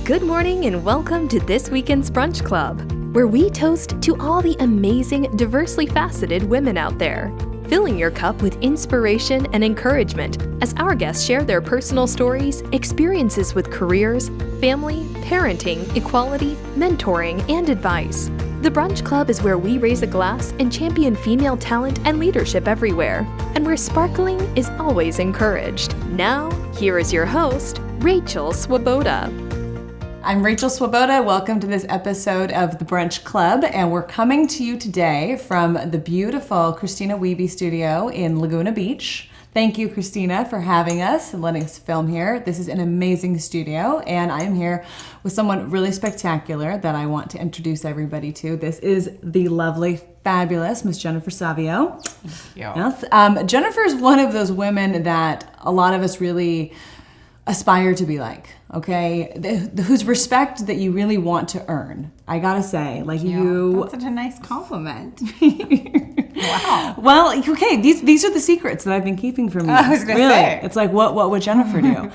Good morning and welcome to this weekend's Brunch Club, where we toast to all the amazing, diversely faceted women out there, filling your cup with inspiration and encouragement as our guests share their personal stories, experiences with careers, family, parenting, equality, mentoring, and advice. The Brunch Club is where we raise a glass and champion female talent and leadership everywhere, and where sparkling is always encouraged. Now, here is your host, Rachel Swoboda. I'm Rachel Swoboda. Welcome to this episode of the Brunch Club, and we're coming to you today from the beautiful Christina Wiebe studio in Laguna Beach. Thank you, Christina, for having us and letting us film here. This is an amazing studio, and I'm here with someone really spectacular that I want to introduce everybody to. This is the lovely, fabulous Miss Jennifer Savio. Yes. Jennifer is one of those women that a lot of us really aspire to be like, okay? Whose respect that you really want to earn. I gotta say, like you... That's such a nice compliment. Wow. Well, okay, these are the secrets that I've been keeping from you. I was gonna say. It's like, what would Jennifer do?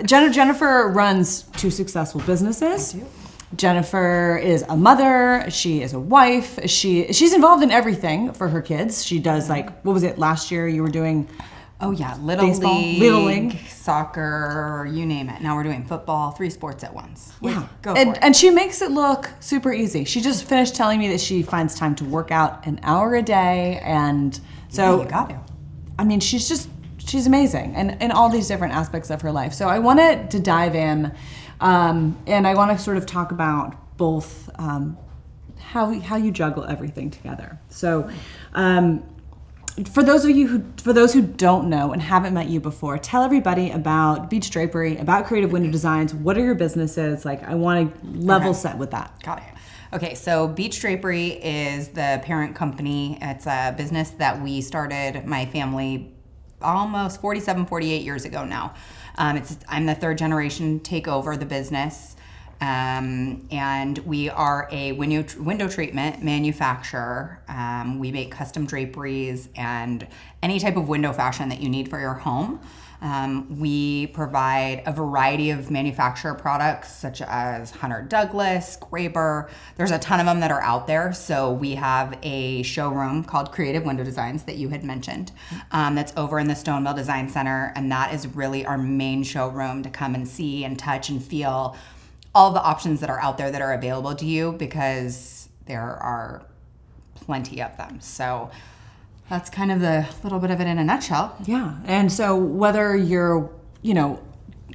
Jennifer runs two successful businesses. I do. Jennifer is a mother, she is a wife, she's involved in everything for her kids. She does like, what was it, last year you were doing... Oh yeah, Little League, soccer, you name it. Now we're doing football, 3 sports at once. Yeah, go for it. And she makes it look super easy. She just finished telling me that she finds time to work out an hour a day, and so yeah, you got to. I mean, she's amazing, and in all these different aspects of her life. So I wanted to dive in, and I want to sort of talk about both how you juggle everything together. So. For those who don't know and haven't met you before, tell everybody about Beach Drapery, about Creative Window Designs. What are your businesses? Like, I want to level set with that. Got it. Okay, so Beach Drapery is the parent company. It's a business that we started, my family, almost 48 years ago now. I'm the third generation to take over the business. And we are a window treatment manufacturer. We make custom draperies and any type of window fashion that you need for your home. We provide a variety of manufacturer products such as Hunter Douglas, Graber. There's a ton of them that are out there. So we have a showroom called Creative Window Designs that you had mentioned that's over in the Stoneville Design Center. And that is really our main showroom to come and see and touch and feel all the options that are out there that are available to you, because there are plenty of them. So that's kind of the little bit of it in a nutshell. Yeah. And so whether you're,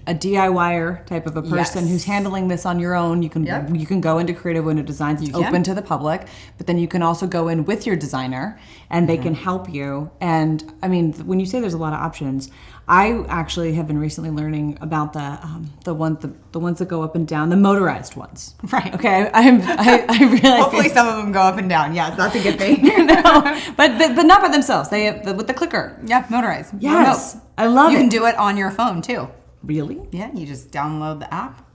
a DIYer type of a person who's handling this on your own, you can go into Creative Window Designs. It's open to the public, but then you can also go in with your designer and they can help you. And I mean, when you say there's a lot of options, I actually have been recently learning about the ones that go up and down, the motorized ones. Right. Okay. I realize hopefully some of them go up and down. Yes, that's a good thing. but not by themselves. They with the clicker. Yeah, motorized. Yes, I love it. You can do it on your phone too. Really? Yeah, you just download the app.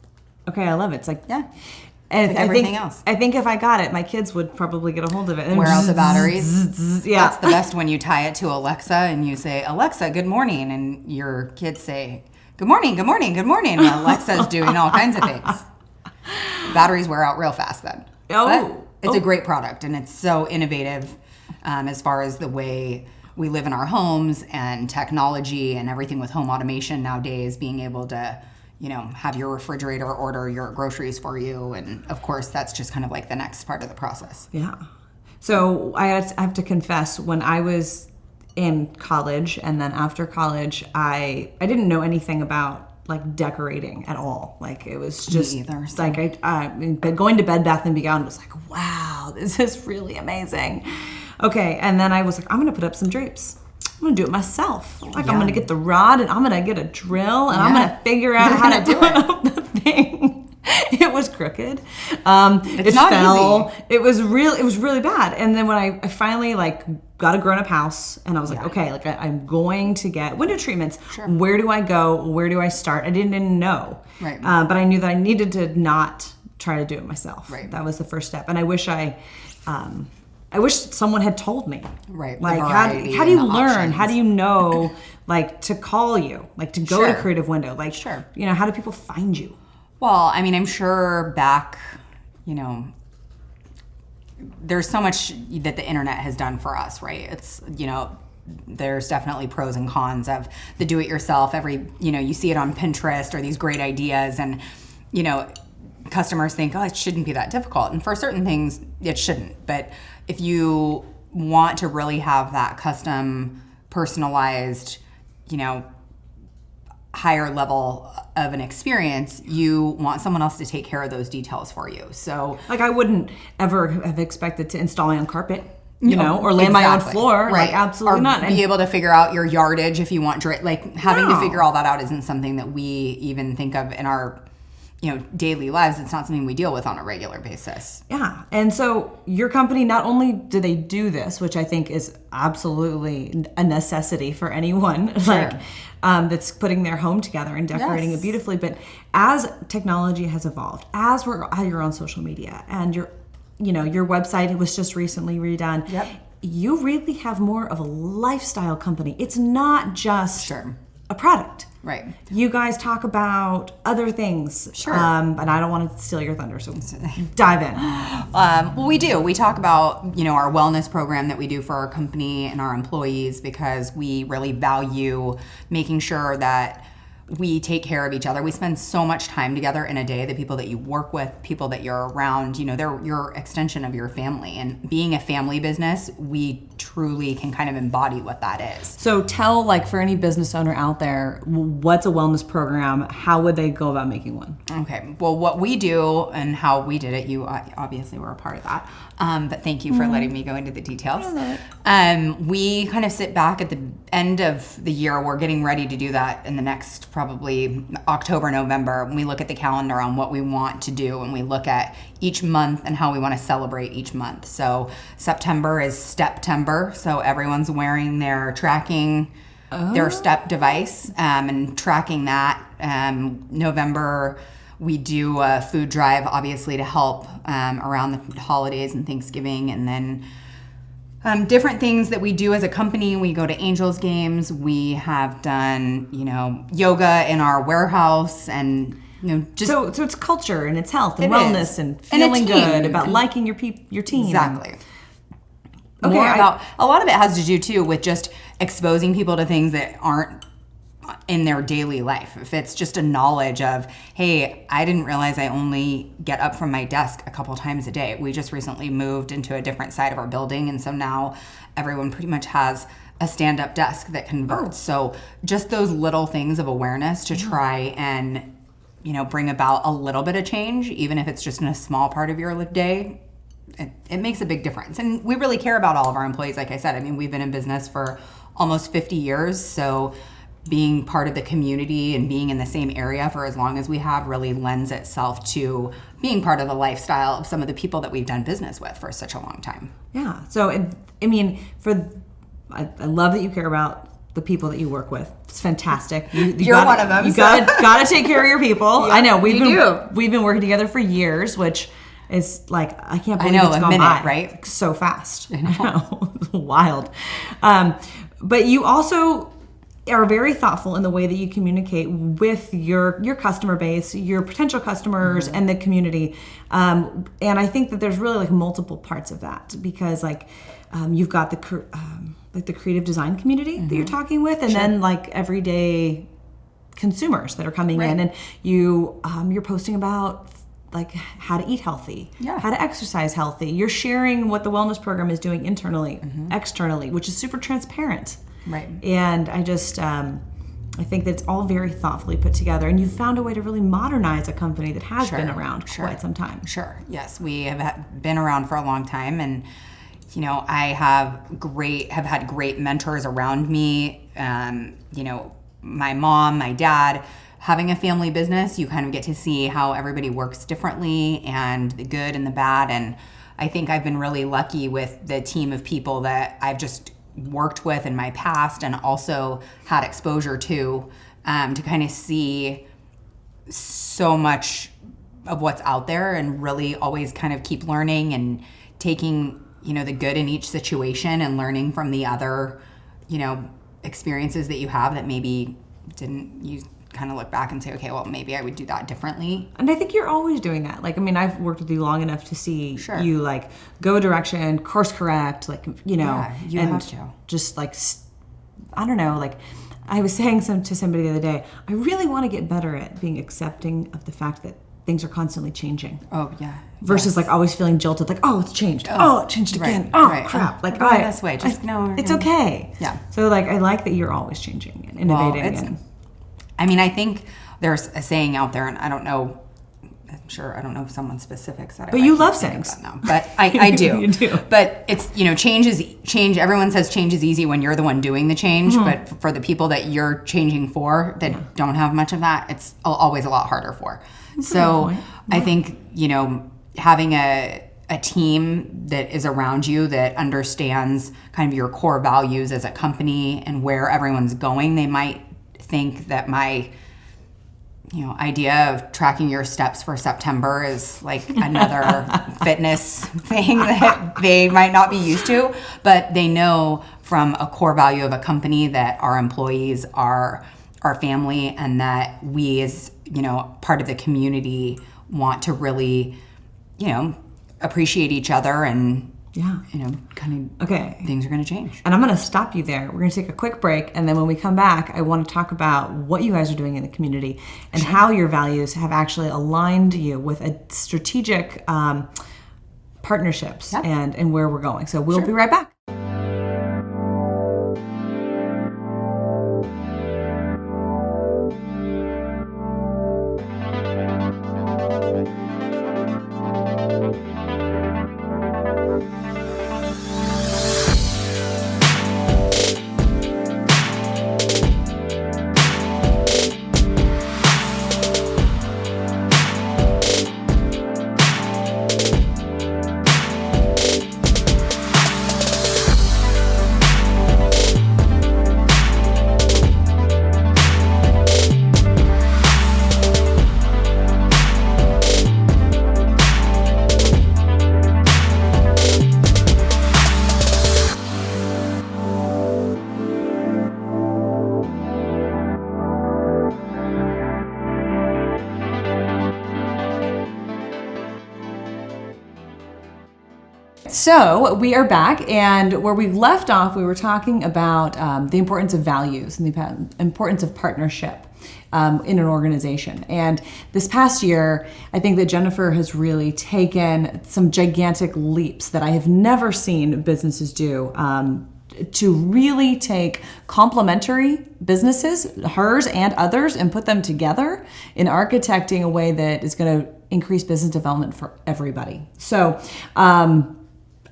Okay, I love it. It's like And like everything else. I think if I got it, my kids would probably get a hold of it. And wear out the batteries. Yeah. That's the best when you tie it to Alexa and you say, Alexa, good morning. And your kids say, good morning, good morning, good morning. And Alexa's doing all kinds of things. Batteries wear out real fast then. But it's a great product, and it's so innovative as far as the way we live in our homes and technology and everything with home automation nowadays, being able to have your refrigerator order your groceries for you. And of course, that's just kind of like the next part of the process. Yeah. So I have to confess, when I was in college and then after college, I didn't know anything about like decorating at all. Like it was just like but going to Bed Bath & Beyond was like, wow, this is really amazing. Okay, and then I was like, I'm gonna put up some drapes. I'm gonna do it myself. Like I'm gonna get the rod and I'm gonna get a drill and I'm gonna figure out how to do up the thing. It was crooked. It's not fell. Easy. It was really bad. And then when I finally got a grown-up house and I was like, okay, I'm going to get window treatments. Sure. Where do I go? Where do I start? I didn't know. Right. But I knew that I needed to not try to do it myself. Right. That was the first step. And I wish I wish someone had told me. Right. Like, how do you learn? Options. How do you know, to call you? To go to Creative Window? How do people find you? Well, I mean, I'm sure back, you know, there's so much that the internet has done for us, right? It's, you know, there's definitely pros and cons of the do-it-yourself. You see it on Pinterest or these great ideas, and, you know, customers think, oh, it shouldn't be that difficult. And for certain things, it shouldn't. But if you want to really have that custom, personalized, you know, higher level of an experience, you want someone else to take care of those details for you. So, like, I wouldn't ever have expected to install my own carpet, you know, or lay my own floor. Right. Like, absolutely or not. Be able to figure out your yardage if you want, having to figure all that out isn't something that we even think of in our, you know, daily lives. It's not something we deal with on a regular basis. Yeah. And so your company, not only do they do this, which I think is absolutely a necessity for anyone, like, that's putting their home together and decorating it beautifully. But as technology has evolved, as you're on social media and your website was just recently redone, you really have more of a lifestyle company. It's not just a product. Right. You guys talk about other things. Sure. But I don't want to steal your thunder, so dive in. Well, we do. We talk about, you know, our wellness program that we do for our company and our employees, because we really value making sure that we take care of each other. We spend so much time together in a day. The people that you work with, people that you're around, you know, they're your extension of your family. And being a family business, we truly can kind of embody what that is. So tell, like, for any business owner out there, what's a wellness program? How would they go about making one? Okay. Well, what we do and how we did it, you obviously were a part of that. But thank you for letting me go into the details. We kind of sit back at the end of the year. We're getting ready to do that in the next probably October, November. We look at the calendar on what we want to do, and we look at each month and how we want to celebrate each month. So September is Steptember. So everyone's wearing their their step device and tracking that. November, we do a food drive, obviously, to help around the holidays and Thanksgiving. And then different things that we do as a company. We go to Angels games. We have done, you know, yoga in our warehouse, and, you know, just so it's culture and it's health and wellness and feeling good about liking your team. Exactly. Okay, A lot of it has to do too with just exposing people to things that aren't in their daily life. If it's just a knowledge of, hey, I didn't realize I only get up from my desk a couple times a day. We just recently moved into a different side of our building, and so now everyone pretty much has a stand-up desk that converts. So just those little things of awareness to try and, you know, bring about a little bit of change, even if it's just in a small part of your day, it makes a big difference. And we really care about all of our employees. Like I said, I mean, we've been in business for almost 50 years, so being part of the community and being in the same area for as long as we have really lends itself to being part of the lifestyle of some of the people that we've done business with for such a long time. Yeah. So, I mean, I love that you care about the people that you work with. It's fantastic. You're one of them. You gotta take care of your people. Yeah, I know we've been working together for years, which is like, I can't believe it's gone by, right? So fast. I know. Wild. But you also are very thoughtful in the way that you communicate with your customer base, your potential customers, and the community. And I think that there's really like multiple parts of that, because like you've got the creative design community that you're talking with, and then like everyday consumers that are coming in, and you're posting about like how to eat healthy, how to exercise healthy. You're sharing what the wellness program is doing internally, externally, which is super transparent. Right. And I just, I think that it's all very thoughtfully put together, and you've found a way to really modernize a company that has been around for quite some time. Sure. Yes, we have been around for a long time, and you know, I have had great mentors around me. You know, my mom, my dad. Having a family business, you kind of get to see how everybody works differently, and the good and the bad. And I think I've been really lucky with the team of people that I've just worked with in my past, and also had exposure to kind of see so much of what's out there, and really always kind of keep learning and taking, you know, the good in each situation and learning from the other, you know, experiences that you have that maybe you kind of look back and say, okay, well, maybe I would do that differently. And I think you're always doing that. Like, I mean, I've worked with you long enough to see you like go a direction, course correct, like, you know, Yeah, you and have to. just like, I don't know, like I was saying to somebody the other day, I really want to get better at being accepting of the fact that things are constantly changing. Oh, yeah. Versus like always feeling jilted, like, oh, it's changed. Oh, it changed again. Oh, crap. Like, going this way. Just no. It's okay. Yeah. So like, I like that you're always changing and innovating. I mean, I think there's a saying out there, and I don't know. I'm sure I don't know if someone specific said it. But you love sayings. But I do. You do. But it's, you know, change. Everyone says change is easy when you're the one doing the change. Mm-hmm. But for the people that you're changing for that don't have much of that, it's always a lot harder for. So I think, you know, having a team that is around you that understands kind of your core values as a company and where everyone's going, they might think that my, you know, idea of tracking your steps for September is like another fitness thing that they might not be used to, but they know from a core value of a company that our employees are our family, and that we as, you know, part of the community want to really, you know, appreciate each other, and you know, kind of things are going to change. And I'm going to stop you there. We're going to take a quick break, and then when we come back, I want to talk about what you guys are doing in the community and how your values have actually aligned you with a strategic partnerships and where we're going. So we'll be right back. So we are back, and where we left off, we were talking about the importance of values and the importance of partnership in an organization. And this past year, I think that Jennifer has really taken some gigantic leaps that I have never seen businesses do to really take complementary businesses, hers and others, and put them together in architecting a way that is going to increase business development for everybody. So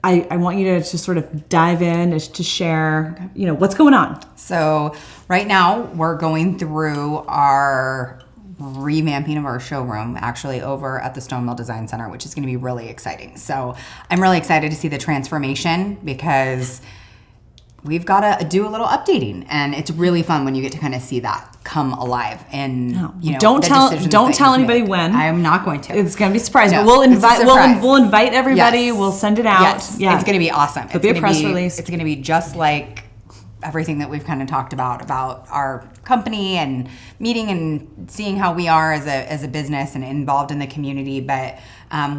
I want you to just sort of dive in to share, you know, what's going on. So right now we're going through our revamping of our showroom, actually over at the Stone Mill Design Center, which is going to be really exciting. So I'm really excited to see the transformation, because we've got to do a little updating, and it's really fun when you get to kind of see that come alive. And you know, don't tell anybody when. I'm not going to. It's going to be a surprise. No, but we'll invite everybody. Yes. We'll send it out. Yes. Yeah. It's going to be awesome. It'll be a press release. It's going to be just like everything that we've kind of talked about our company and meeting and seeing how we are as a business and involved in the community. But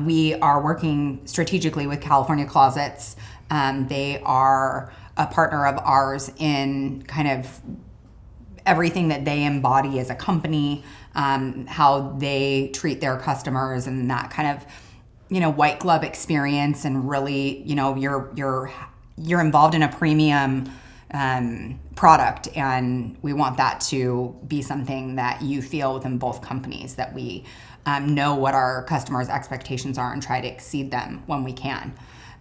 we are working strategically with California Closets. They are a partner of ours in kind of everything that they embody as a company, how they treat their customers, and that kind of, you know, white glove experience. And really, you know, you're involved in a premium product, and we want that to be something that you feel within both companies, that we know what our customers' expectations are and try to exceed them when we can.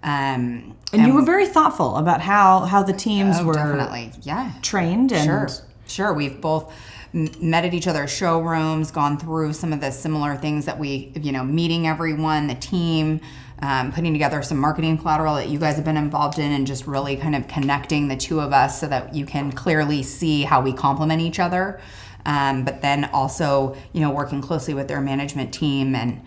And you were very thoughtful about how the teams were definitely trained. And sure we've both met at each other's showrooms, gone through some of the similar things that we, you know, meeting everyone, the team, putting together some marketing collateral that you guys have been involved in, and just really kind of connecting the two of us so that you can clearly see how we complement each other. But then also, you know, working closely with their management team and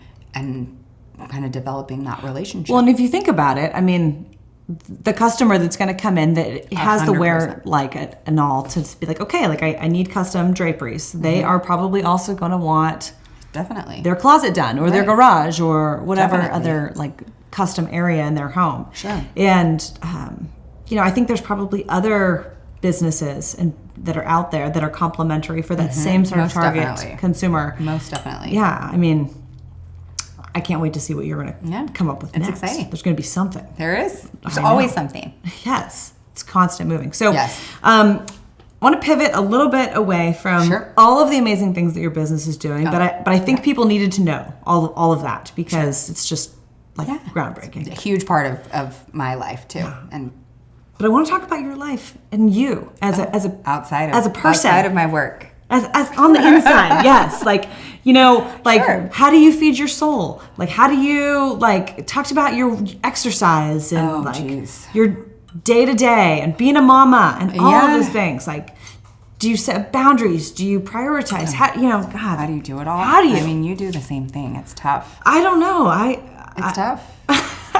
kind of developing that relationship. Well, and if you think about it, I mean, the customer that's going to come in that has the 100%. wear like and all to be like, okay, like I need custom draperies. They are probably also going to want Definitely their closet done or their garage or whatever Definitely. other like custom area in their home. Sure. And, I think there's probably other businesses that are out there that are complementary for that same sort of Most target definitely. consumer. Most definitely. Yeah. I mean, I can't wait to see what you're going to come up with It's next. exciting. There's going to be something. There is. There's I know. always something. Yes, it's constant moving. So, Yes. I want to pivot a little bit away from Sure. all of the amazing things that your business is doing, but I think people needed to know all of that because it's just like groundbreaking. A huge part of my life too, and But I want to talk about your life and you as a outside of as a person, outside of my work. as on the inside. Yes, like Sure. how do you feed your soul? Like how do you talk about your exercise and geez. your day to day and being a mama and all of Yeah. those things. Like, do you set boundaries? Do you prioritize? How God? How do you do it all? How do you? I mean, you do the same thing. It's tough. I don't know. It's tough.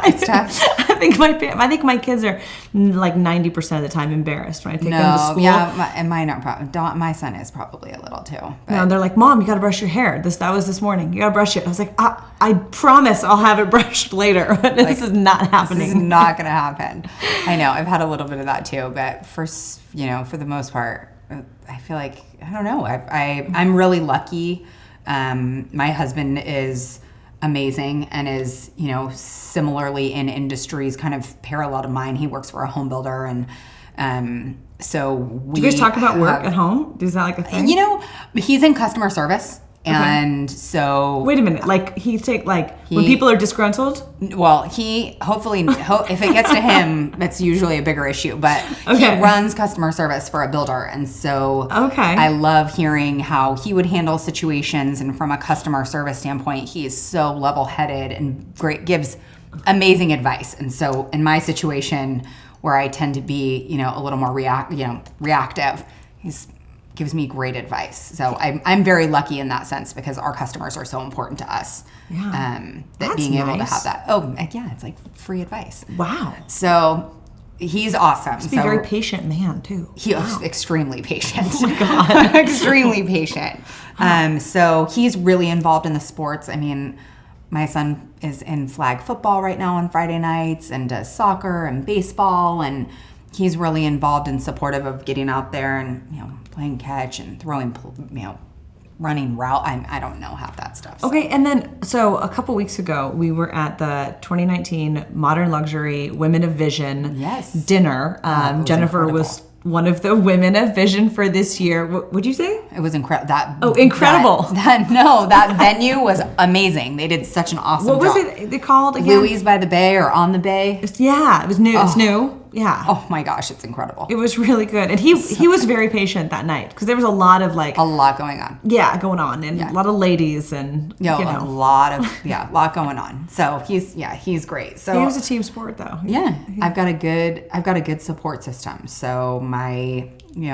It's tough. I think my kids are like 90% of the time embarrassed when I take them to school. and mine are probably. My son is probably a little too. But No, they're like, Mom, you got to brush your hair. That was this morning. You got to brush it. I was like, I promise I'll have it brushed later. But this is not happening. This is not going to happen. I know. I've had a little bit of that too, but for the most part, I feel like I don't know. I'm really lucky. My husband is amazing and is similarly in industries kind of parallel to mine. He works for a home builder, and so we. Do you guys talk about work at home? Is that like a thing? He's in customer service. And so wait a minute, when people are disgruntled? Well, he if it gets to him, it's usually a bigger issue, but he runs customer service for a builder. And so I love hearing how he would handle situations. And from a customer service standpoint, he is so level-headed and great, gives amazing advice. And so in my situation where I tend to be, a little more reactive, gives me great advice. So I'm very lucky in that sense because our customers are so important to us. Yeah. That being able to have that. Oh, yeah, it's like free advice. Wow. So he's awesome. He's a very patient man too. He's extremely patient. Oh my God. Extremely patient. So he's really involved in the sports. I mean, my son is in flag football right now on Friday nights and does soccer and baseball, and he's really involved and supportive of getting out there and playing catch and throwing, running route. I don't know half that stuff. So. Okay, and then so a couple weeks ago we were at the 2019 Modern Luxury Women of Vision dinner. Jennifer was one of the women of vision for this year. What would you say? It was incredible. Incredible! That venue was amazing. They did such an awesome job. What was it called again? Louis by the Bay or On the Bay. It was new. It's new. Yeah. Oh my gosh, it's incredible. It was really good, and he was very patient that night because there was a lot of a lot going on. Yeah, going on, and a lot of ladies, and a lot going on. So he's great. So he was a team sport though. Yeah, I've got a good support system. So my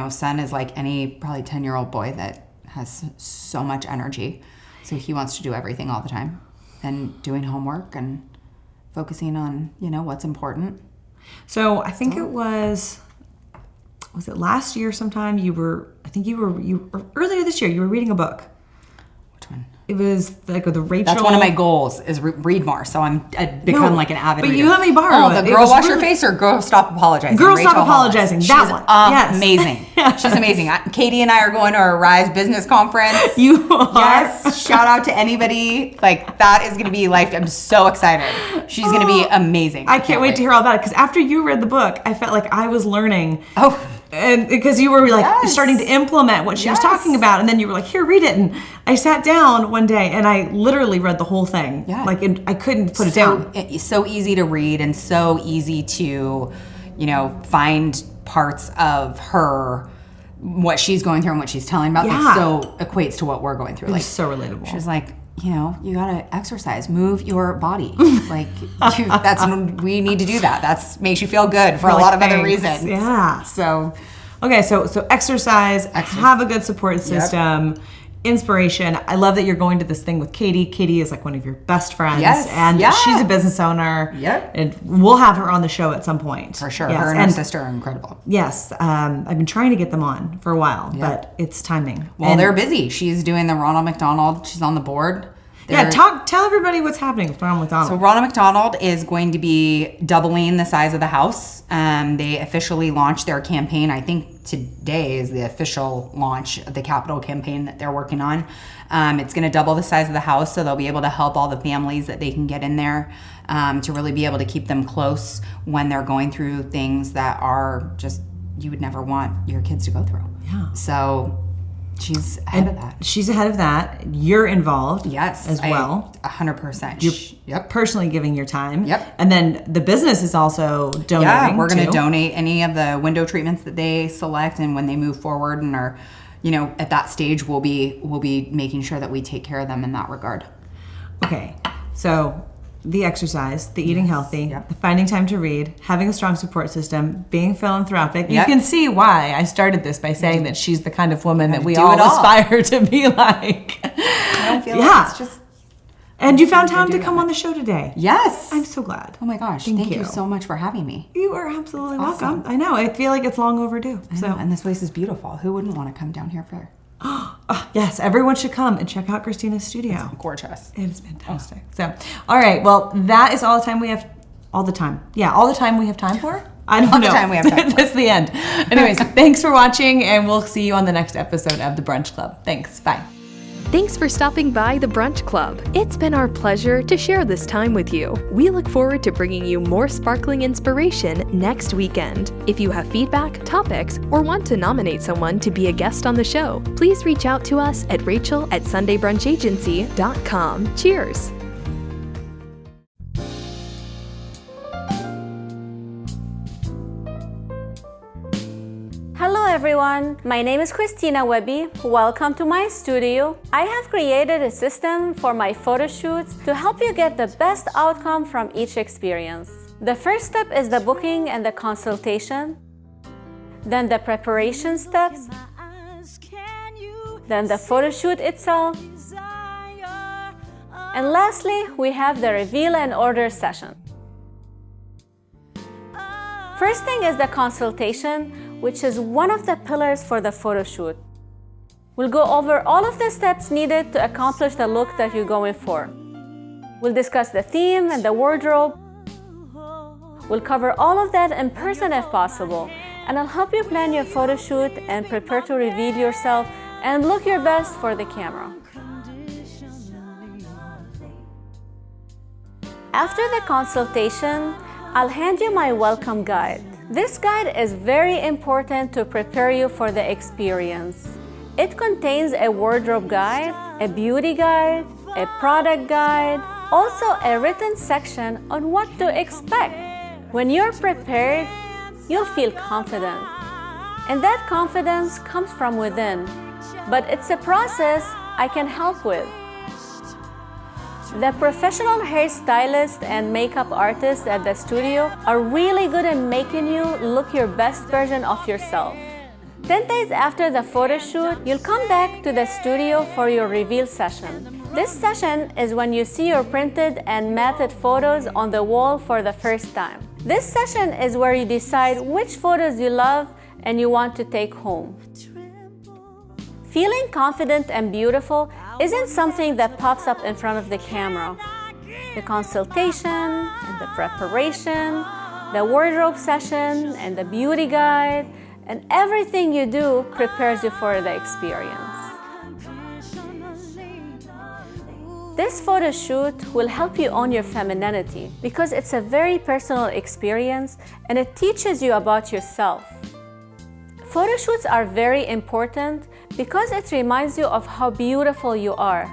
son is like any probably 10-year-old boy that has so much energy. So he wants to do everything all the time, and doing homework and focusing on what's important. So I think it was it last year sometime you were earlier this year you were reading a book. Which one? It was like the Rachel. That's one of my goals is read more. So I've become like an avid reader. But you let me borrow it. The Girl Wash Your Face or Girl Stop Apologizing? Girl Rachel Stop Apologizing. Hollis. That She's one. Yes. Amazing. She's amazing. Katie and I are going to a Rise business conference. You are? Yes. Shout out to anybody. Like that is going to be life. I'm so excited. She's going to be amazing. I can't wait to hear all about it because after you read the book, I felt like I was learning. Oh. And because you were starting to implement what she was talking about, and then you were like, "Here, read it." And I sat down one day and I literally read the whole thing. Yeah, I couldn't put it down. It's so easy to read and so easy to, find parts of her, what she's going through and what she's telling about. That so equates to what we're going through. It's so relatable. She's like, you gotta exercise, move your body. We need to do that. That's makes you feel good for a lot of other reasons. Yeah. So, okay, so exercise, have a good support system. inspiration. I love that you're going to this thing with Katie. Katie is like one of your best friends. Yes, and yeah. she's a business owner. Yep. And we'll have her on the show at some point. For sure. Yes. Her and her sister are incredible. Yes. I've been trying to get them on for a while, but it's timing. Well, they're busy. She's doing the Ronald McDonald. She's on the board. Tell everybody what's happening with Ronald McDonald. So Ronald McDonald is going to be doubling the size of the house. They officially launched their campaign. I think today is the official launch of the capital campaign that they're working on. It's going to double the size of the house, so they'll be able to help all the families that they can get in there to really be able to keep them close when they're going through things that are just you would never want your kids to go through. Yeah. So she's ahead of that. She's ahead of that. You're involved. Yes. As well. 100%. You're personally giving your time. Yep. And then the business is also donating. Yeah, we're going to donate any of the window treatments that they select, and when they move forward and are, at that stage, we'll be making sure that we take care of them in that regard. Okay. So the exercise, the eating healthy, Yep. the finding time to read, having a strong support system, being philanthropic. Yep. You can see why I started this by saying that she's the kind of woman that we do all it all. aspire to be like. I don't feel like it's just... And you found time to come on the show today. Yes. I'm so glad. Oh my gosh. Thank you so much for having me. You are absolutely awesome. welcome. I know. I feel like it's long overdue. And this place is beautiful. Who wouldn't want to come down here for... Yes, everyone should come and check out Christina's studio. It's gorgeous. It is fantastic. So, all right. Well, that is all the time we have. All the time. Yeah, all the time we have time for. I don't know. All the time we have time for. That's the end. Anyways, thanks for watching, and we'll see you on the next episode of The Brunch Club. Thanks. Bye. Thanks for stopping by the Brunch Club. It's been our pleasure to share this time with you. We look forward to bringing you more sparkling inspiration next weekend. If you have feedback, topics, or want to nominate someone to be a guest on the show, please reach out to us at rachel@sundaybrunchagency.com. Cheers! Hello everyone, my name is Christina Webby. Welcome to my studio. I have created a system for my photo shoots to help you get the best outcome from each experience. The first step is the booking and the consultation, then the preparation steps, then the photo shoot itself, and lastly, we have the reveal and order session. First thing is the consultation, which is one of the pillars for the photo shoot. We'll go over all of the steps needed to accomplish the look that you're going for. We'll discuss the theme and the wardrobe. We'll cover all of that in person if possible, and I'll help you plan your photo shoot and prepare to reveal yourself and look your best for the camera. After the consultation, I'll hand you my welcome guide. This guide is very important to prepare you for the experience. It contains a wardrobe guide, a beauty guide, a product guide, also a written section on what to expect. When you're prepared, you'll feel confident. And that confidence comes from within. But it's a process I can help with. The professional hairstylists and makeup artists at the studio are really good at making you look your best version of yourself. 10 days after the photo shoot, you'll come back to the studio for your reveal session. This session is when you see your printed and matted photos on the wall for the first time. This session is where you decide which photos you love and you want to take home. Feeling confident and beautiful isn't something that pops up in front of the camera. The consultation and the preparation, the wardrobe session and the beauty guide, and everything you do prepares you for the experience. This photo shoot will help you own your femininity because it's a very personal experience and it teaches you about yourself. Photo shoots are very important because it reminds you of how beautiful you are.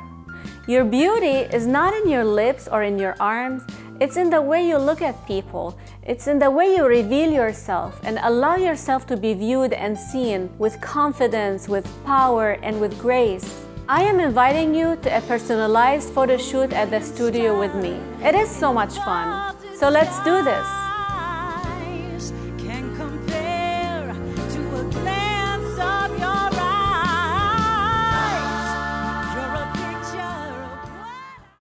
Your beauty is not in your lips or in your arms, it's in the way you look at people. It's in the way you reveal yourself and allow yourself to be viewed and seen with confidence, with power, and with grace. I am inviting you to a personalized photo shoot at the studio with me. It is so much fun. So let's do this.